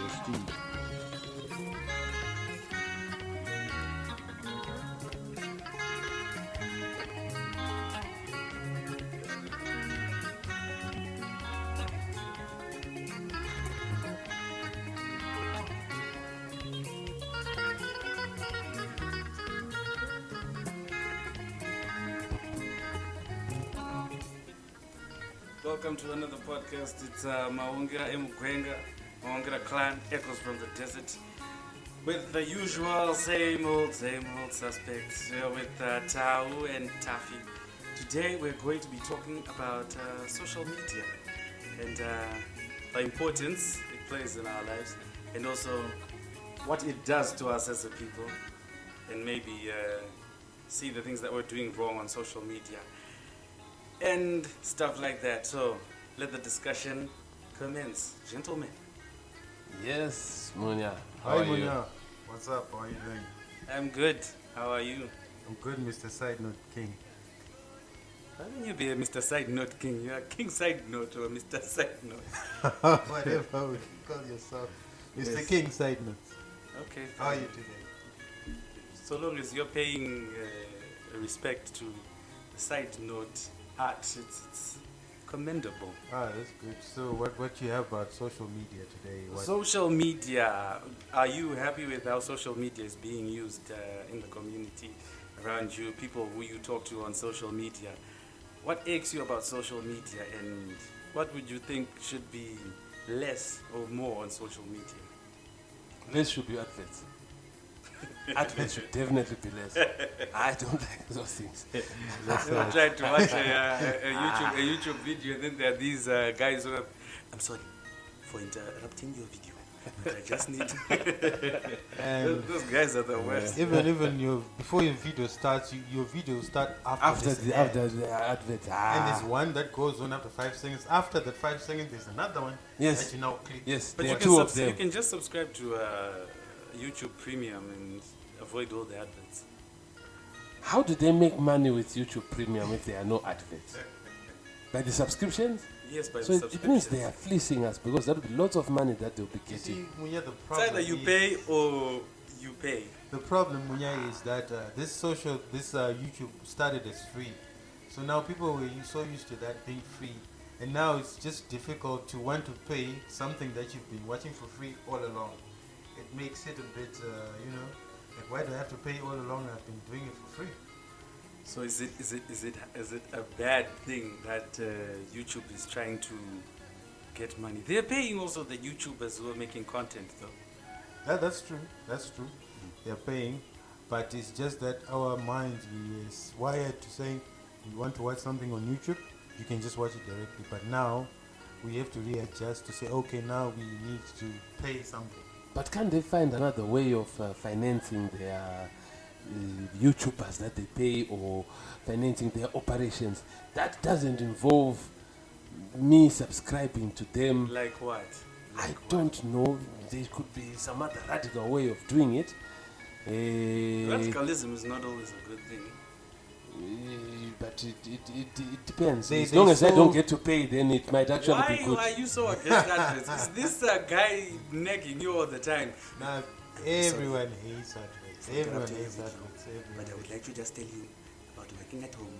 Steve. Welcome to another podcast. It's Maungira Mugwenga, Maungira Clan, Echoes from the Desert. With the usual same old suspects. We're with Tau and Taffy. Today we're going to be talking about social media and the importance it plays in our lives, and also what it does to us as a people, and maybe see the things that we're doing wrong on social media and stuff like that. So let the discussion commence, gentlemen. Yes, Munya. Hi, Munya. What's up? How are you doing? I'm good. How are you? I'm good, Mr. Side Note King. How can you be a Mr. Side Note King? You're a King Side Note or Mr. Side Note. Whatever you call yourself. Mr. Yes. King Side Note. Okay. How are fine. you today? So long as you're paying respect to the Side Note art, it's commendable. That's good. So what you have about social media today? Social media. Are you happy with how social media is being used in the community around you, people who you talk to on social media? What aches you about social media, and what would you think should be less or more on social media? Less should be adverts. Adverts should definitely be less. I don't like those things. I tried to watch a YouTube video, and then there are these guys who are, I'm sorry for interrupting your video, but I just need And those guys are the worst. even before your video starts, your video will start after After the advert. And there's one that goes on after 5 seconds. After that 5 seconds, there's another one Yes. that you now click. Yes, But there you are can, two of them. you can just subscribe to YouTube Premium and avoid all the adverts. How do they make money with YouTube Premium if there are no adverts? By the subscriptions? Yes, by So the it means subscriptions. they are fleecing us because there will be lots of money that they'll be You see, getting. Munya, the It's problem either you is- pay or you pay. The problem, Munya, is that this YouTube started as free. So now people were so used to that being free. And now it's just difficult to want to pay something that you've been watching for free all along. It makes it a bit, like, why do I have to pay all along? I've been doing it for free. So is it a bad thing that YouTube is trying to get money? They're paying also the YouTubers who are making content, though. That's true. That's true. They're paying. But it's just that our minds is wired to say we want to watch something on YouTube, you can just watch it directly. But now we have to readjust to say, okay, now we need to pay something. But can't they find another way of financing their YouTubers that they pay, or financing their operations that doesn't involve me subscribing to them? Like what? I Like what? don't know. There could be some other radical way of doing it. Radicalism is not always a good thing. But it depends. They As long as I don't solve- get to pay, then it might actually be good. Why are you so against adverts? Is this guy nagging you all the time? Now everyone hates adverts. Sorry. Everyone Interrupt you, hates video. adverts. But I Everyone. would like to just tell you about working at home.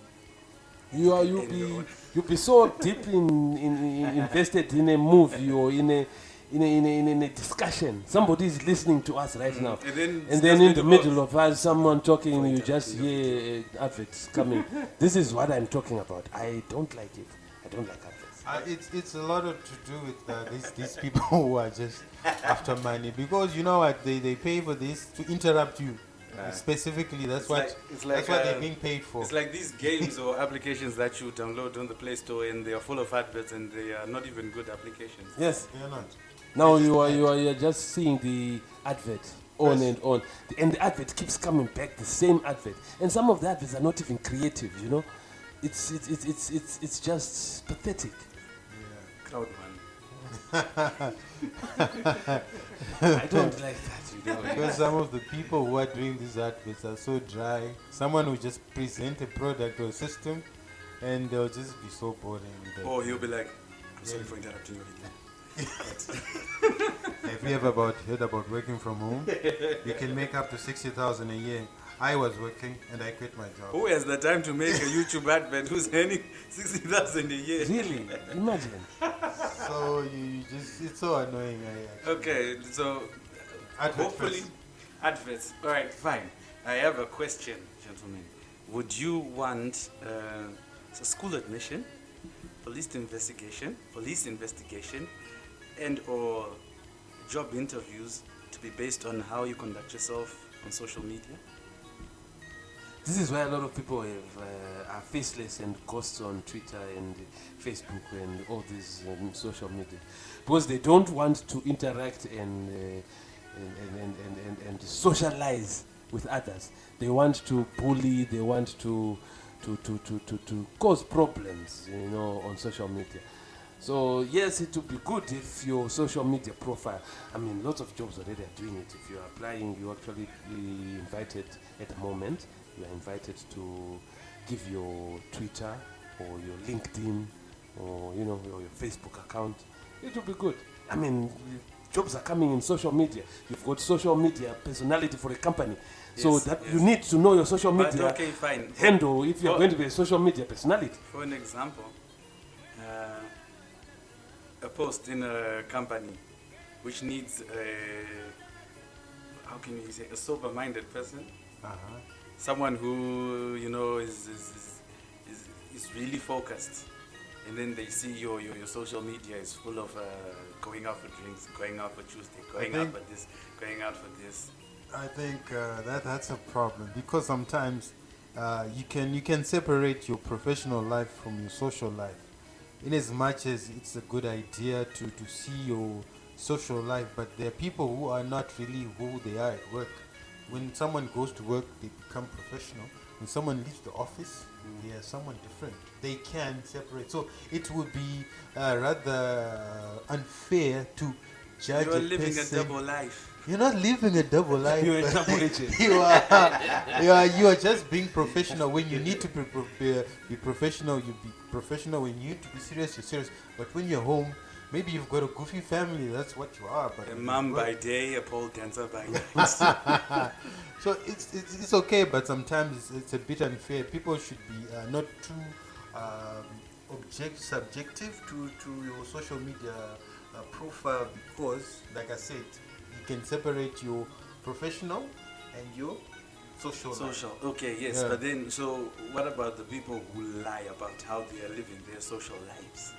You'll be so deep in invested in a movie or in a discussion. Somebody is listening to us right now, And then and then in the middle of us, someone talking, you just hear adverts coming. This is what I'm talking about. I don't like it. I don't like adverts. It's a lot to do with these people who are just after money, because you know what, they pay for this to interrupt you. Specifically, that's what they're being paid for. It's like these games or applications that you download on the Play Store, and they are full of adverts, and they are not even good applications. Yes. They're not. Now you're just seeing the advert on and on, and the advert keeps coming back, the same advert, and some of the adverts are not even creative. You know, it's just pathetic. Crowd one. I don't like that. You know. Because some of the people who are doing these adverts are so dry. Someone will just present a product or a system, and they'll just be so boring. With it. Or you'll be like, I'm sorry for interrupting your video. Have you ever heard about working from home? You can make up to 60,000 a year. I was working and I quit my job. Who has the time to make a YouTube advert who's earning 60,000 a year? Really? Imagine. So it's so annoying. Okay, so Advert hopefully, first. adverts. All right, fine. I have a question, gentlemen. Would you want school admission, police investigation, and/or job interviews to be based on how you conduct yourself on social media? This is why a lot of people are faceless and ghosts on Twitter and Facebook and all these social media, because they don't want to interact and socialize with others. They want to bully. They want to cause problems, on social media. So yes, it would be good if your social media profile. I mean, lots of jobs already are doing it. If you're applying, you actually be invited at the moment. You are invited to give your Twitter or your LinkedIn or or your Facebook account. It will be good. I mean, jobs are coming in social media. You've got social media personality for a company, so Yes, that yes. you need to know your social But media okay, fine. handle if you're For- going to be a social media personality. For an example, a post in a company which needs how can you say, a sober-minded person, Uh-huh. someone who is really focused, and then they see your social media is full of going out for drinks, going out for Tuesday, going out think- for this, going out for this. I think that's a problem, because sometimes you can separate your professional life from your social life. In as much as it's a good idea to see your social life, but there are people who are not really who they are at work. When someone goes to work, they become professional. When someone leaves the office, they are someone different. They can separate. So it would be rather unfair to judge You're a living a person. double life. You're not living a double life. You're a double agent. you are just being professional when you need to be professional. You be professional when you need to be serious. You're serious. But when you're home, maybe you've got a goofy family. That's what you are. But A when mom you by work- day, a pole dancer by night. So it's okay, but sometimes it's a bit unfair. People should be not too subjective to your social media profile, because, like I said, you can separate your professional and your social life. Social. Okay, yes. Yeah. But then, so what about the people who lie about how they are living their social lives?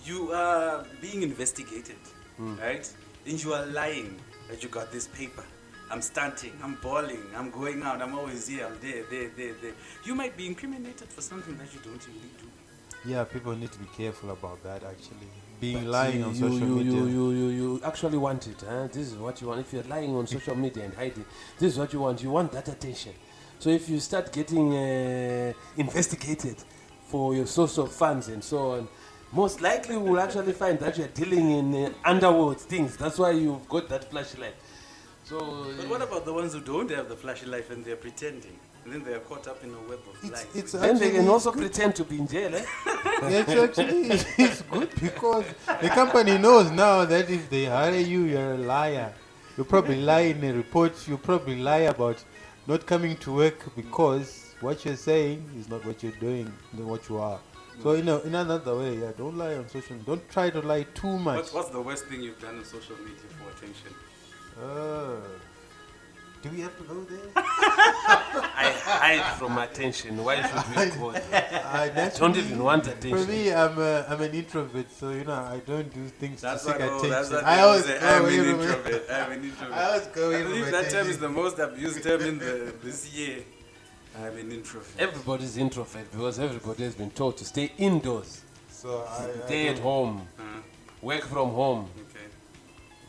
You are being investigated, right? And you are lying that you got this paper. I'm stunting, I'm balling, I'm going out, I'm always here, I'm there. You might be incriminated for something that you don't really do. Yeah, people need to be careful about that, actually. Being But lying on social media. You actually want it. Huh? This is what you want. If you're lying on social media and hiding, this is what you want. You want that attention. So if you start getting investigated for your source of funds and so on, most likely we will actually find that you're dealing in underworld things. That's why you've got that flashlight. So, But what about the ones who don't have the flashy life and they're pretending? And then they are caught up in a web of lies. It's then they can actually also good. pretend to be in jail, eh? It's good, because the company knows now that if they hire you, you're a liar. You probably lie in a report. You probably lie about not coming to work because what you're saying is not what you're doing, not what you are. So in another way, yeah, don't lie on social. Don't try to lie too much. What's the worst thing you've done on social media for attention? Do we have to go there? I hide from attention. Why should we go there? Don't even want For attention. me, I'm an introvert, so I don't do things That's to seek what, attention. that's what I they always say. go I'm away an from it. introvert. I'm an introvert. I always go I away from believe that term attention. is the most abused term in this year. I'm an introvert. Everybody's introvert because everybody has been told to stay indoors, So stay at home, work from home. Okay.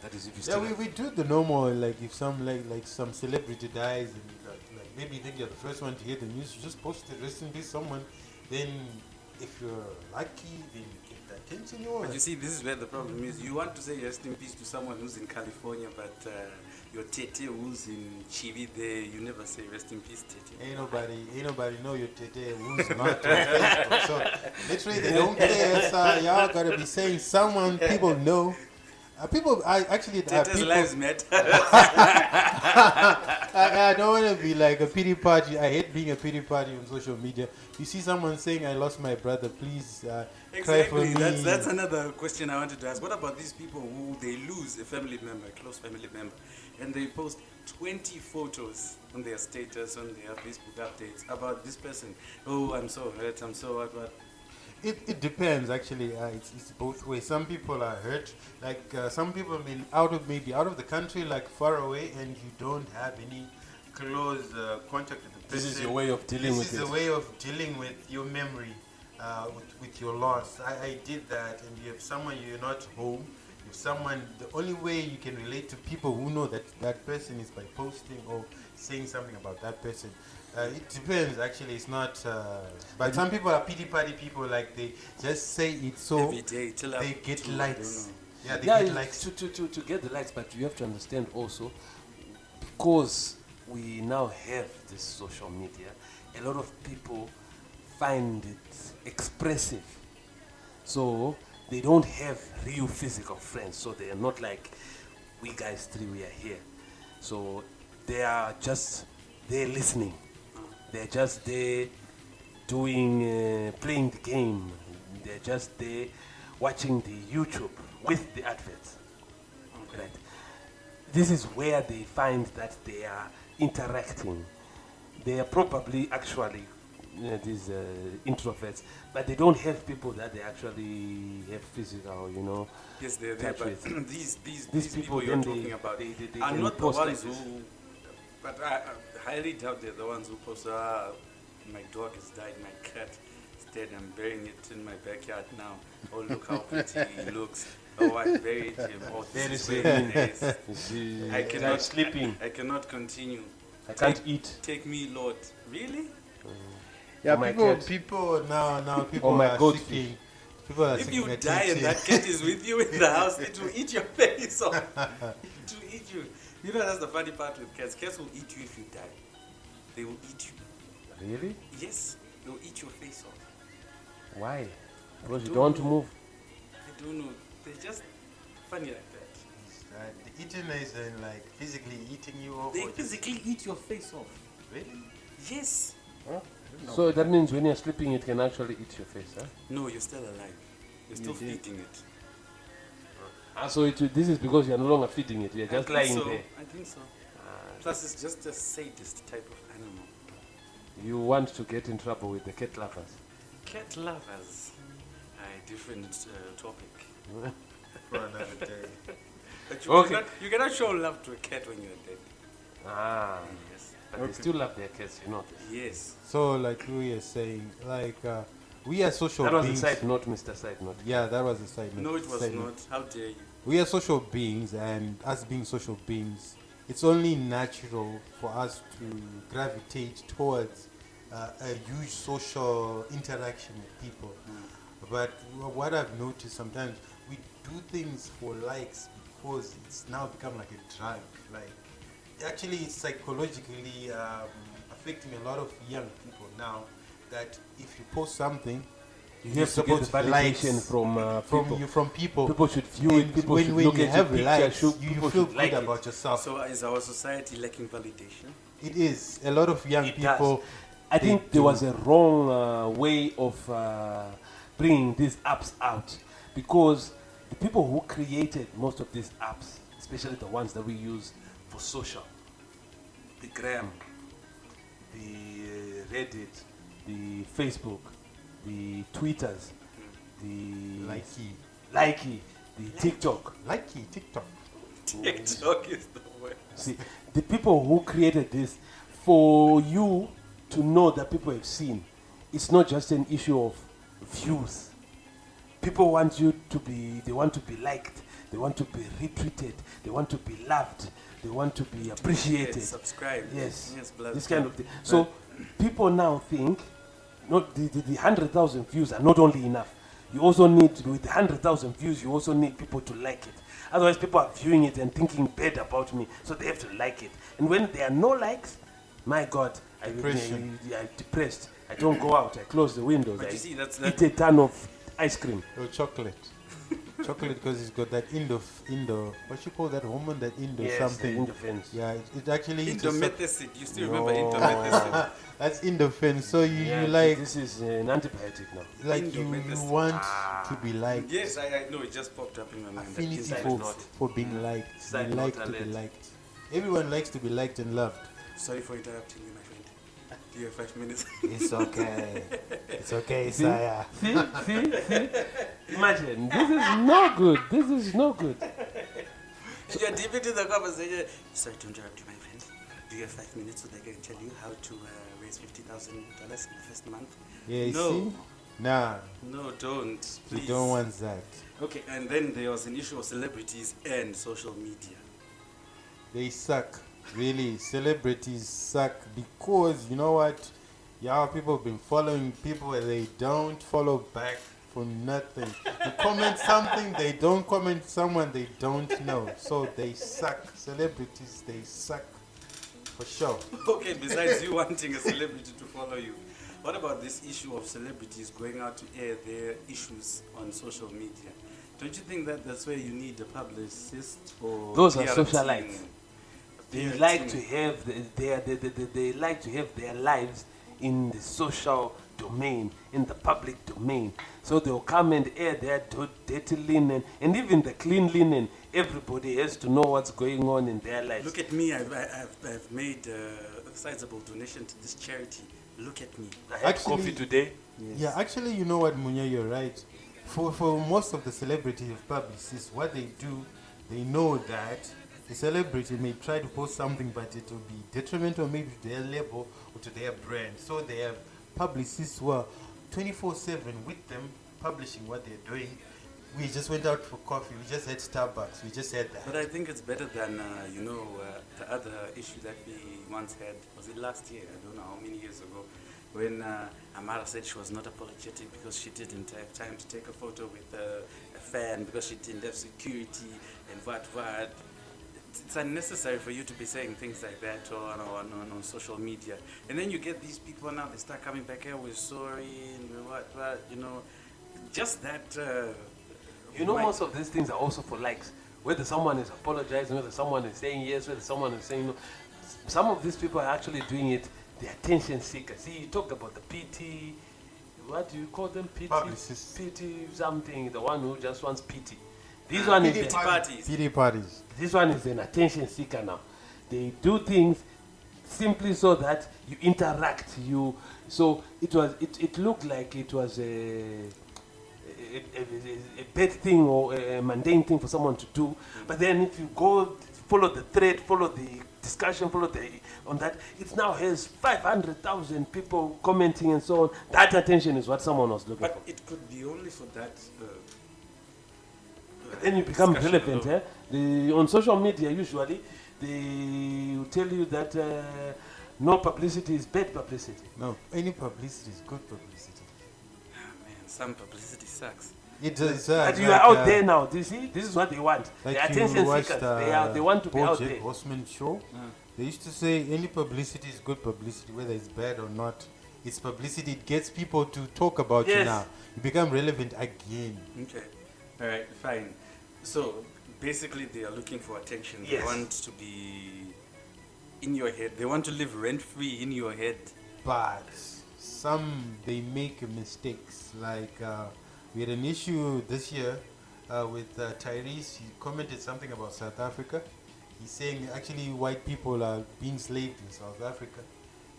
That is if you Yeah, still we do the normal, like if some like some celebrity dies and like maybe you think you're the first one to hear the news, you just post it, rest in peace someone. Then if you're lucky, then you get that attention you But you see, this is where the problem is. You want to say rest in peace to someone who's in California, but your tete who's in Chibi there, you never say rest in peace, tete. Ain't nobody know your tete who's not on Facebook. So literally they don't care. So y'all gotta be saying someone people know. Tete's People, lives matter. I don't want to be like a pity party. I hate being a pity party on social media. You see someone saying, I lost my brother, please cry for Exactly. me. That's another question I wanted to ask. What about these people who they lose a family member, a close family member, and they post 20 photos on their status, on their Facebook updates about this person? Oh, I'm so hurt. I'm so what. It depends actually. It's both ways. Some people are hurt. Like some people out of the country, like far away, and you don't have any close contact with the person. This is your way of dealing with This is it. a way of dealing with your memory, with your loss. I did that, and you have someone you're not home. If someone, the only way you can relate to people who know that person is by posting or saying something about that person. It depends actually. It's not. But some people are pity party people. Like they just say it so Every day, till they get I don't likes. know. Yeah, they Yeah, get likes. to get the likes, but you have to understand also, because we now have this social media, a lot of people find it expressive. So they don't have real physical friends. So they are not like we guys three, we are here. So they are just there listening. They're just there doing, playing the game. They're just there watching the YouTube with the adverts. Right. This is where they find that they are interacting. They are probably actually these introverts, but they don't have people that they actually have physical, Yes, they're there, touch but with. these people you're then talking about they are can not the post like ones this. who. But I highly doubt they're the ones who post, my dog has died, my cat is dead, I'm burying it in my backyard now. Oh, look how pretty he looks. Oh, I buried him. Oh, Very this is where he is. You see, I it's cannot like sleeping. I cannot continue. I can't eat. Take me, Lord. Really? Yeah, Oh my people, cat. people now people Oh my are goldfish. seeking. People are If seeking you die and attention. that cat is with you in the house, it will eat your face off. It will eat you. You know, that's the funny part with cats. Cats will eat you if you die. They will eat you. Really? Yes, they will eat your face off. Why? Because you don't don't want to know. move. I don't know. They're just funny like that. The eating is like physically eating you off. They or just- physically eat your face off. Really? Yes. So that means when you're sleeping, it can actually eat your face, huh? No, you're still alive. You're still did. feeding it. So this is because you're no longer feeding it. You're I just think lying so. there. I think so. Plus, it's just a sadist type of animal. You want to get in trouble with the cat lovers. Cat lovers. A different topic. For another day. But you, Okay. cannot show love to a cat when you're dead. Ah, Yes. but they still love their cats, you know. Yes. So like we are saying, like we are social That was a beings. side note, Mr. Side Note. Yeah, that was a side note. No, it was Side not. note. How dare you? We are social beings, and us being social beings, it's only natural for us to gravitate towards a huge social interaction with people. But what I've noticed sometimes, we do things for likes because it's now become like a drug. Like, actually, it's psychologically affecting a lot of young people now. That if you post something, You you're have to get the supposed to validation likes from people. from people. People should view And it. People when, should when look you at have your picture. likes, you people feel should good like it. about yourself. So is our society lacking validation? It is. A lot of young It people. does. I they think there do. was a wrong way of bringing these apps out, because the people who created most of these apps, especially the ones that we use for social, the Gram, the Reddit, the Facebook, the Twitters, the Likey, the TikTok. Likey, TikTok. TikTok is the word. See, the people who created this, for you to know that people have seen, it's not just an issue of views. People want you to be, they want to be liked, they want to be retweeted, they want to be loved, they want to be appreciated. Yes, subscribe. Yes, Yes, blood. this kind of thing. So people now think, not the 100,000 views are not only enough. you also need, with 100,000 views, you also need people to like it. Otherwise, people are viewing it and thinking bad about me, so they have to like it. And when there are no likes, my God, I'm depressed. I don't go out. I close the windows. But I you see, that's eat a ton of ice cream. Or chocolate. Chocolate, because it's got that indo, what you call that hormone, that indo Yes, something. the endorphins. Yeah, it actually Indomethacin. You still No. remember Indomethacin? That's endorphin. So you Yeah, like this is an antibiotic now. you Indomethacin. want to be liked. Yes, I know. It just popped up in my mind. Affinity Inside for- note. for being liked. Side You like note to be alert. liked. Everyone likes to be liked and loved. Sorry for interrupting you, my friend. Do you have 5 minutes? It's okay. It's okay, See? Saya. See? Imagine, this is no good. This is no good. You're deep into the conversation. Sorry to interrupt you, my friend. Do you have 5 minutes so that I can tell you how to raise $50,000 in the first month? Yeah, you No. see? Nah, No, don't. we Please. don't want that. Okay, and then there was an issue of celebrities and social media. They suck. Really, celebrities suck because you know what? Yeah, people have been following people and they don't follow back for nothing. You comment something, they don't comment someone they don't know. So they suck. Celebrities, they suck. For sure. Okay, besides you wanting a celebrity to follow you, what about this issue of celebrities going out to air their issues on social media? Don't you think that that's where you need a publicist or Those are PR socialites. team? They PR like to team. have they like to have their lives in the social domain, in the public domain. So they'll come and air their dirty linen, and even the clean linen. Everybody has to know what's going on in their lives. Look at me, I've made a sizable donation to this charity. Look at me. I had Actually- coffee today. Yeah, actually, you know what, Munya, you're right. For most of the celebrity publicists, what they do, they know that the celebrity may try to post something, but it will be detrimental maybe to their label or to their brand. So they have publicists who are 24/7 with them, publishing what they're doing. We just went out for coffee. We just had Starbucks. We just had that. But I think it's better than, the other issue that we once had. Was it last year? I don't know how many years ago. When Amara said she was not apologetic because she didn't have time to take a photo with a fan because she didn't have security and what. It's unnecessary for you to be saying things like that on social media. And then you get these people now, they start coming back here with sorry and just that. You know, white- most of these things are also for likes. Whether someone is apologizing, whether someone is saying yes, whether someone is saying no. Some of these people are actually doing it. They're attention seekers. See, you talked about the PT. What do you call them? PT. Publicists. PT something. The one who just wants PT. This one is PT parties. PD parties. this one is an attention seeker now. They do things simply so that you interact. So it looked like it was a bad thing or a mundane thing for someone to do. But then if you go follow the thread, follow the discussion, on that, it now has 500,000 people commenting and so on. That attention is what someone was looking But for. it could be only for that. Then you become discussion relevant. alone. On social media, usually, they will tell you that no publicity is bad publicity. No, any publicity is good publicity. Ah, man, some publicity sucks. It does. But you are out there now. Do you see? This is what they want. Like They're attention you watched, seekers. They want to be out BoJack there. Horseman show. They used to say any publicity is good publicity, whether it's bad or not. It's publicity. It gets people to talk about you Yes. now. You become relevant again. Okay. All right, fine. So basically, they are looking for attention. They Yes. want to be in your head. They want to live rent free in your head. But some they make mistakes. Like we had an issue this year with Tyrese. He commented something about South Africa. He's saying actually white people are being slaved in South Africa,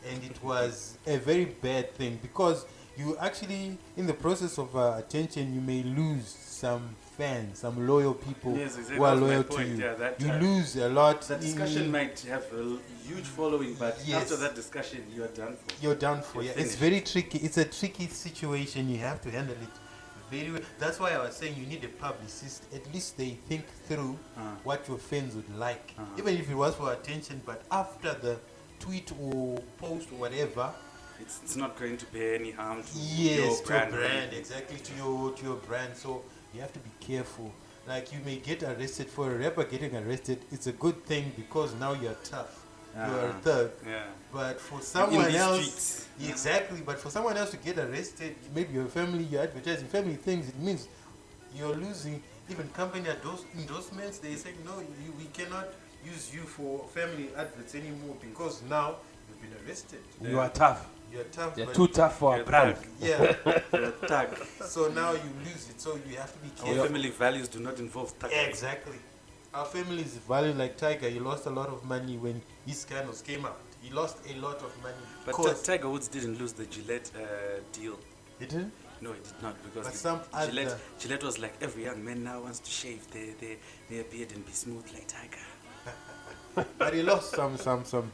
and it was a very bad thing because you actually in the process of attention you may lose some fans, some loyal people Yes, exactly. who are That was my loyal point. to you. Yeah, that, You lose a lot. The discussion might have a huge following, but Yes. after that discussion, you are done for. You're done for. You're Yeah, it's finished. very tricky. It's a tricky situation. You have to handle it very well. That's why I was saying you need a publicist. At least they think through what your fans would like, even if it was for attention. But after the tweet or post or whatever, It's not going to bear any harm to Yes, your to brand. your brand, exactly, to your brand. So you have to be careful. Like you may get arrested for a rapper getting arrested. It's a good thing because now you're tough. You're a thug. Yeah. But for In someone these else, streets. exactly. But for someone else to get arrested, maybe your family, your advertising family things, it means you're losing. Even company endorsements, they say no, we cannot use you for family adverts anymore because now you've been arrested. You are tough. You're tough. You're but too tough for our You're brand. thug. yeah. You're a thug. So now you lose it. So you have to be Our careful. family values do not involve thug. Exactly. Our family is valued like Tiger. He lost a lot of money when his scandals came out. He lost a lot of money. But because Tiger Woods didn't lose the Gillette deal. he didn't. No, it did not, because But some other- Gillette was like, every young man now wants to shave their beard and be smooth like Tiger. But he lost some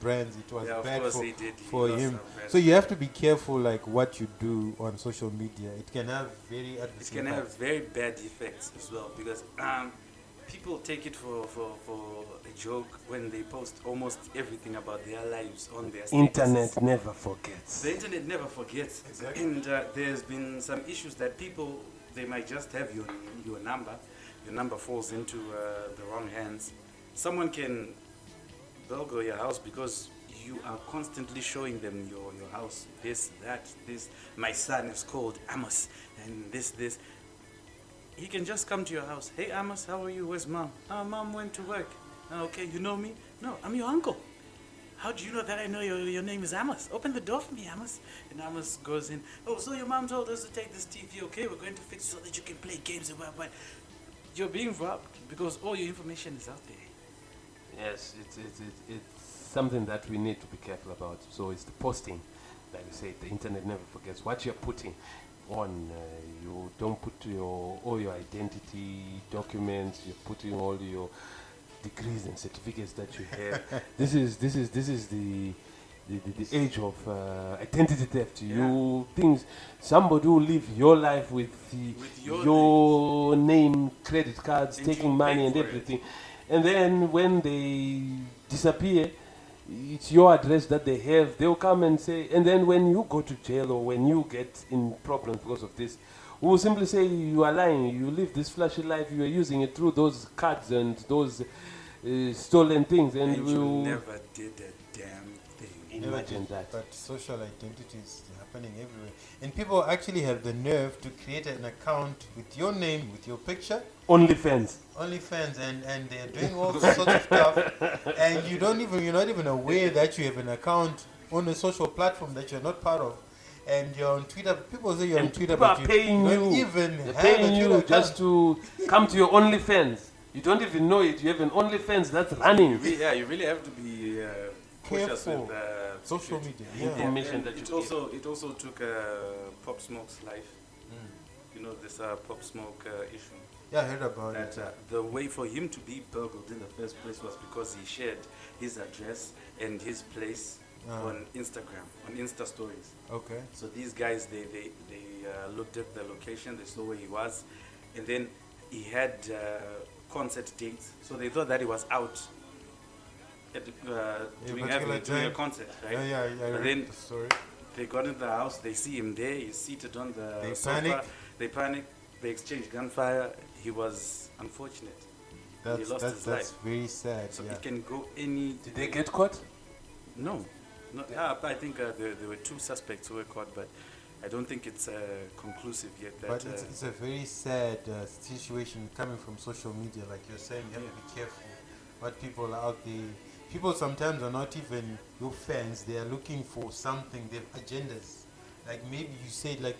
brands. It was Yeah, of bad course for, he did. He for lost him. some brands. So you have to be careful, like what you do on social media. It can have very adverse It can impact. have very bad effects as well, because people take it for a joke when they post almost everything about their lives on their statuses. Internet never forgets. The internet never forgets. Exactly. And there's been some issues that people, they might just have your number. Your number falls into the wrong hands. Someone can burgle your house because you are constantly showing them your house. This, that, this. My son is called Amos, and this. He can just come to your house. Hey, Amos, how are you? Where's mom? Mom went to work. Okay, you know me? No, I'm your uncle. How do you know that I know your name is Amos? Open the door for me, Amos. And Amos goes in. Oh, so your mom told us to take this TV, okay? We're going to fix it so that you can play games and what. You're being robbed because all your information is out there. Yes, it's something that we need to be careful about. So it's the posting. Like you say, the internet never forgets. What you're putting on, you don't put all your identity documents. You're putting all your degrees and certificates that you have. This is the age of identity theft. You things somebody will live your life with your name, credit cards, And taking you money pay and for it. everything, and then when they disappear, it's your address that they have. They'll come and say, and then when you go to jail or when you get in problems because of this, we will simply say you are lying. You live this flashy life. You are using it through those cards and those stolen things, and And we you will never did a damn thing. Never imagine did, that. But social identity is happening everywhere. And people actually have the nerve to create an account with your name, with your picture, OnlyFans. OnlyFans, and they're doing all sorts of stuff. And you're not even aware that you have an account on a social platform that you're not part of. And you're on Twitter. People say you're on And Twitter, people but are you paying don't you. even They're have a paying Twitter you just account. to come to your OnlyFans. You don't even know it. You have an OnlyFans that's running. You really have to be cautious Careful. with Social media, yeah. Information and that you it also took Pop Smoke's life. You know this Pop Smoke issue. Yeah, I heard about That it. the way for him to be burgled in the first place was because he shared his address and his place on Instagram, on Insta stories. Okay. So these guys, they looked at the location, they saw where he was, and then he had concert dates. So they thought that he was out at, doing particular a time. concert, right? Yeah, I But read then the story. they got in the house, they see him there, he's seated on the They sofa. panic. They panic, they exchange gunfire. He was unfortunate. He lost his That's life. very sad. So Yeah. it can go any... Did they get caught? No. I think there were two suspects who were caught, but I don't think it's conclusive yet. That, But it's a very sad situation coming from social media. Like you're saying, you have to be careful what people are out there. People sometimes are not even your fans. They are looking for something. They have agendas. Like maybe you said, like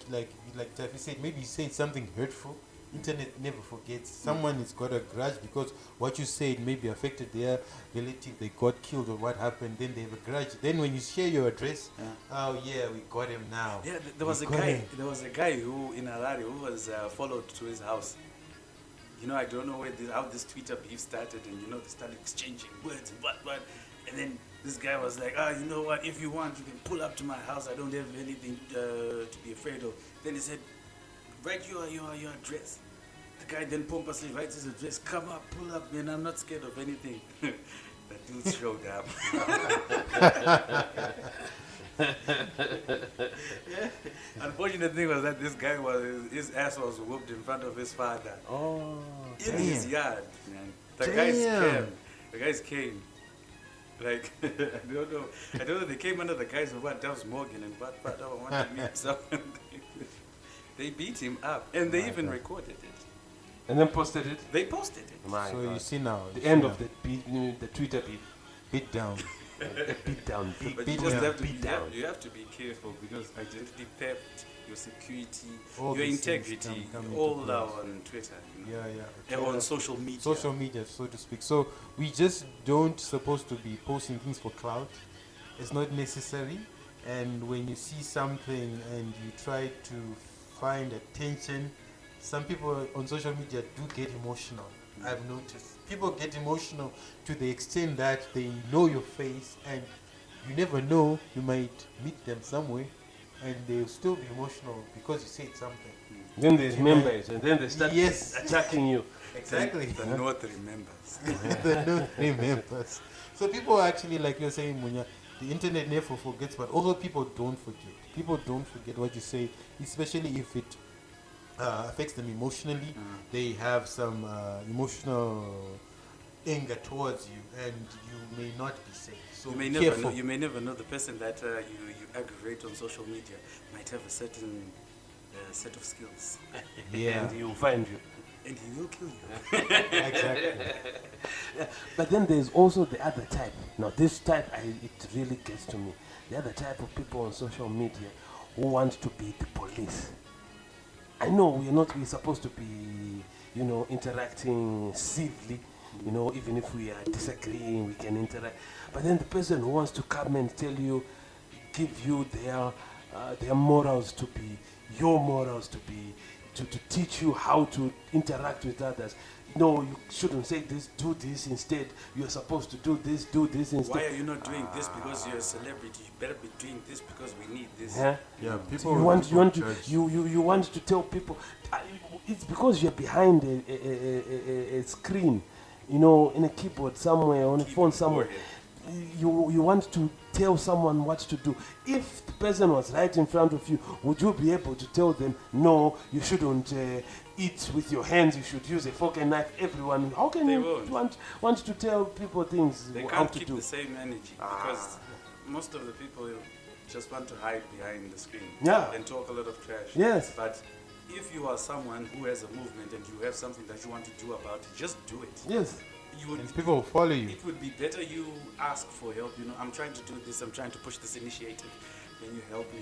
Taffy said, maybe you said something hurtful. Internet never forgets. Someone has got a grudge because what you said maybe affected their relative. They got killed or what happened. Then they have a grudge. Then when you share your address, oh yeah, we got him now. yeah, there was a We got guy. him. There was a guy who in Harare who was followed to his house. You know, I don't know how this Twitter beef started, and they started exchanging words and what, and then this guy was like, you know what? If you want, you can pull up to my house. I don't have anything to be afraid of. Then he said, write your address. The guy then pompously writes his address. Come up, pull up, man. I'm not scared of anything. That dude showed up. Unfortunate thing was that this guy his ass was whooped in front of his father Oh, in his Damn. yard, man. Damn. The guys came. Like I don't know. They came under the guise of what Doves Morgan and what wanted to meet someone. They beat him up, and they even recorded it. and then posted it. They posted it. My So God. you see now. The you end see of now. the Twitter Beat down. beat down. But Beat you just down. have to Beat down. you have to be careful because identity theft, your security, All your these things integrity, come into all play. are on Twitter. You know? Yeah. And on social media. Social media, so to speak. So we just don't supposed to be posting things for clout. It's not necessary. And when you see something and you try to find attention, some people on social media do get emotional. I've noticed people get emotional to the extent that they know your face, and you never know, you might meet them somewhere, and they'll still be emotional because you said something. Then there's You know, members, and then they start yes. attacking you. Exactly. The North remembers. The no remembers. So people actually, like you're saying, Munya, the internet never forgets, but also people don't forget. People don't forget what you say, especially if it affects them emotionally. They have some emotional anger towards you, and you may not be safe. So You may be never careful. know. You may never know the person that you aggravate on social media might have a certain set of skills, Yeah, And he'll find you. and he will kill you. exactly. But then there's also the other type. Now this type, it really gets to me. The other type of people on social media who want to be the police. I know we're supposed to be, interacting civilly. Even if we are disagreeing, we can interact. But then the person who wants to come and tell you, give you their morals to be, your morals to be, to teach you how to interact with others. No, you shouldn't say this, do this instead. You're supposed to do this instead. Why are you not doing this because you're a celebrity? You better be doing this because we need this. Huh? Yeah, So people. you want people to judge. you want to tell people it's because you're behind a screen, in a keyboard somewhere, on a phone somewhere. You want to tell someone what to do. If the person was right in front of you, would you be able to tell them, no, you shouldn't eat with your hands, you should use a fork and knife? Everyone, how can They you won't. want to tell people things They how can't to keep do? the same energy because most of the people just want to hide behind the screen Yeah. and talk a lot of trash. Yes. But if you are someone who has a movement and you have something that you want to do about it, just do it. Yes. You would, And people will follow you. it would be better you ask for help. I'm trying to do this. I'm trying to push this initiative. Can you help me?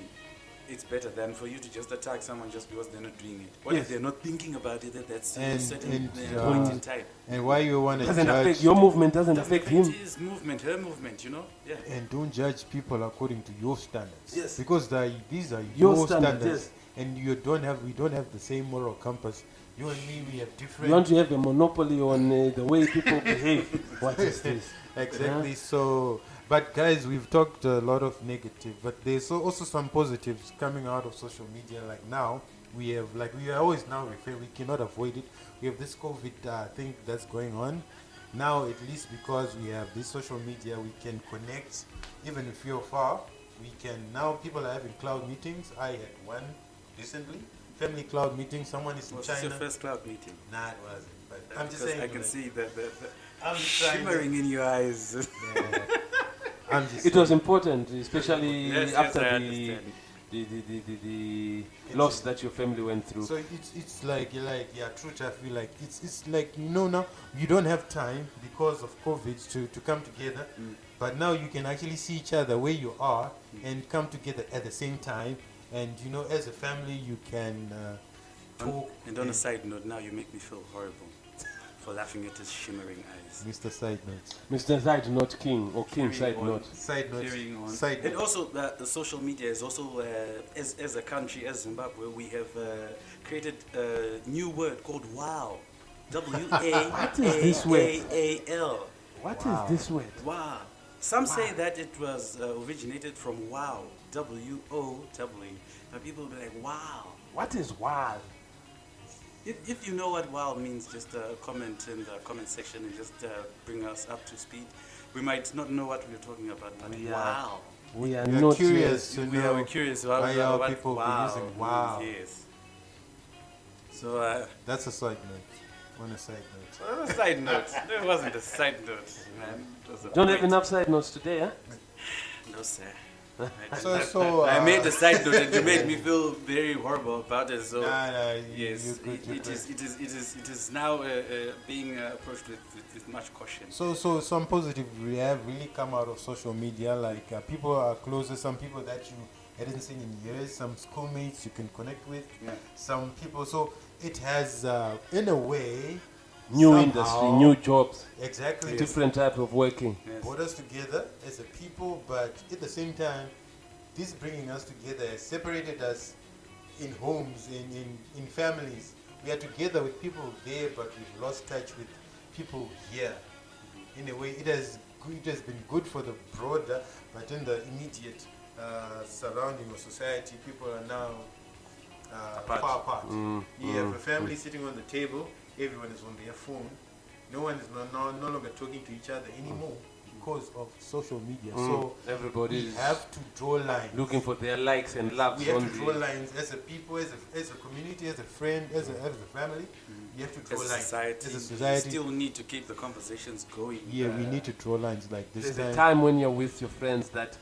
It's better than for you to just attack someone just because they're not doing it. What Yes. if they're not thinking about it at that And- certain and, point in time? And why you want to Doesn't affect judge? your movement, doesn't Doesn't affect affect him. his movement, her movement, Yeah. And don't judge people according to your standards. Yes. Because these are Your your standards, standards, and we don't have the same moral compass. You and me, we have different. You want to have a monopoly on the way people behave. What is this? Exactly. So, but guys, we've talked a lot of negative, but there's also some positives coming out of social media. Like now, we have, like we always now refer, we cannot avoid it. We have this COVID thing that's going on. Now, at least because we have this social media, we can connect, even if you're far. We can now. People are having cloud meetings. I had one recently, family cloud meeting. Someone is in Was this your China. first cloud meeting? Nah, it wasn't. But I'm just Because saying. I can like, see the I'm just trying to- shimmering in your eyes. Yeah. I'm just It was important, especially Yes, after I the, understand. the loss that your family went through. So it's like truth. I feel like it's like now you don't have time because of COVID to come together, but now you can actually see each other where you are and come together at the same time, and as a family you can talk. And on a side note, now you make me feel horrible for laughing at his shimmering eyes. Mr. Side Notes. Mr. Side Note King, or King Carrying Side on. Note. Side Notes. Carrying on. Side And Notes. also, the social media is also, as a country, as Zimbabwe, we have created a new word called WOW. this word? W-A-A-A-L. What Wow. is this word? Wow. Some say that it was originated from WOW. W-O-W. But people will be like, wow. What is wild? If you know what wow means, just comment in the comment section and just bring us up to speed. We might not know what we're talking about, but Yeah. wow. We are We are not curious to we know are curious why our what people wow be using wow. Yes. So, That's a side note. On a side note. on a side note, there wasn't a side note, man. It was a Don't have point. enough side notes today, huh? No, sir. So I made a side note and you made me feel very horrible about it. So nah, yes, you're good, you're good. it is now being approached with much caution. So some positive have really come out of social media. Like people are closer. Some people that you hadn't seen in years. Some schoolmates you can connect with. Yeah. Some people. So it has, in a way, New somehow- industry, new jobs, exactly different type of working. Yes. brought us together as a people. But at the same time, this bringing us together has separated us in homes, in families. We are together with people there, but we've lost touch with people here. In a way, it has been good for the broader, but in the immediate surrounding of society, people are now Apart. far apart. Mm, You have a family sitting on the table, everyone is on their phone. No one is no longer talking to each other anymore because of social media. So Everybody we is have to draw lines. looking for their likes and loves We have on to draw the... lines as a people, as a community, as a friend, as a family. You have to draw As a lines. society, As a you society, still need to keep the conversations going. yeah, we need to draw lines like this There's a time. time when you're with your friends that,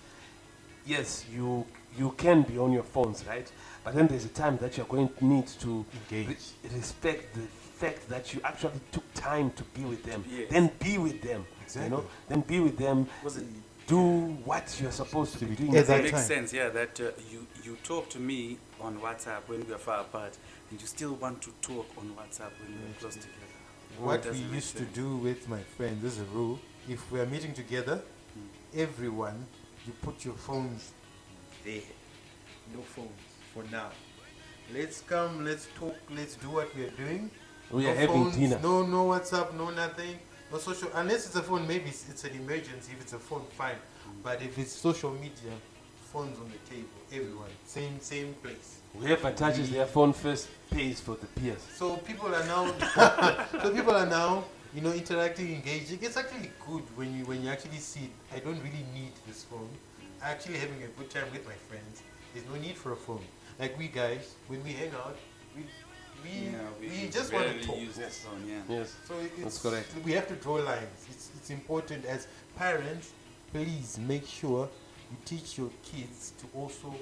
yes, you can be on your phones, right? But then there's a time that you're going to need to Engage. respect the fact that you actually took time to be with them. Yes. Then be with them. You know? Exactly. Then be with them. Was it? Do what you're supposed to be doing. At It that makes time. sense, yeah. That you talk to me on WhatsApp when we are far apart, and you still want to talk on WhatsApp when we are close together. What Doesn't we make used to sense. do with my friends, this is a rule. If we are meeting together, everyone, you put your phones there. No phones for now. Let's come, let's talk, let's do what we are doing. We No are having phones, dinner. No WhatsApp, no nothing. No social, unless it's a phone, maybe it's an emergency. If it's a phone, fine. But if it's social media, phones on the table, everyone, same place. Whoever touches their phone first pays for the peers. So people are now, interacting, engaging. It's actually good when you actually see it. I don't really need this phone. Actually having a good time with my friends. There's no need for a phone. Like we guys, when we hang out, we just want to rarely talk. use this phone, yeah. Yes. So That's correct. We have to draw lines. It's important as parents. Please make sure you teach your kids to also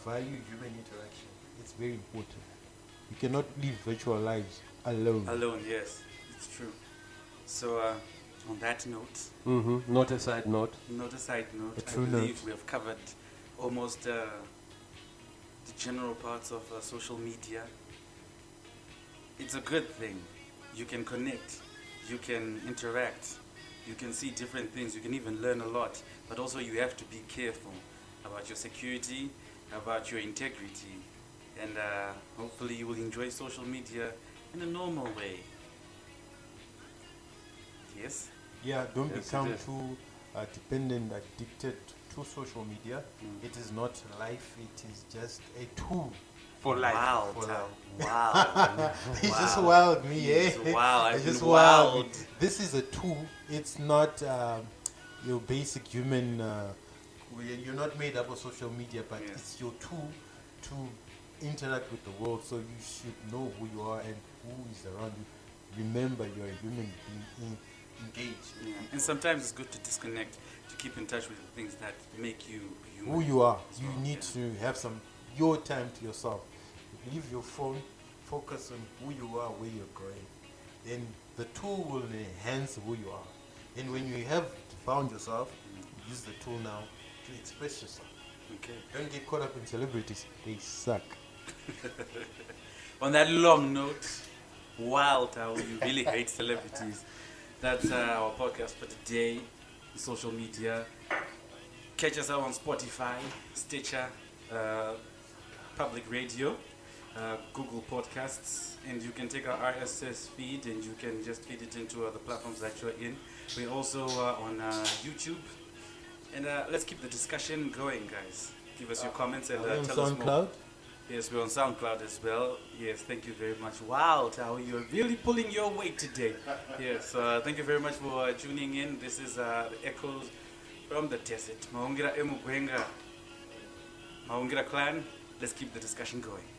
value human interaction. It's very important. You cannot live virtual lives alone. Alone, yes, it's true. So, on that note, Not a side note. not a side note, A I true believe note. we have covered almost the general parts of social media. It's a good thing. You can connect, you can interact, you can see different things, you can even learn a lot. But also you have to be careful about your security, about your integrity. And hopefully you will enjoy social media in a normal way. Yes? Yeah, don't Yes, it become is. too dependent, addicted to social media. It is not life. It is just a tool. For life. Wow, For Tao. life. Wow. He just Wow. wowed me, eh? Yes, wow, He I've just been wowed me. wowed. This is a tool. It's not your basic human. You're not made up of social media, but Yes. it's your tool to interact with the world. So you should know who you are and who is around you. Remember, you're a human being. Engage. with Yeah. people. And sometimes it's good to disconnect, to keep in touch with the things that make you human. Who you are. as You well, need yeah. to have your time to yourself. Leave your phone, focus on who you are, where you're going. Then the tool will enhance who you are. And when you have found yourself, use the tool now to express yourself. Okay. Don't get caught up in celebrities. They suck. On that long note, wow, Tao, you really hate celebrities. That's our podcast for today. Social media. Catch us out on Spotify, Stitcher, Public Radio, Google Podcasts, and you can take our RSS feed and you can just feed it into the platforms that you're in. We're also on YouTube. And let's keep the discussion going, guys. Give us your comments and Are we on tell us more. SoundCloud? Yes, we're on SoundCloud as well. Yes, thank you very much. Wow, Tao, you're really pulling your weight today. Yes, thank you very much for tuning in. This is the Echoes from the desert, Maungira Emugwenga, Maungira clan. Let's keep the discussion going.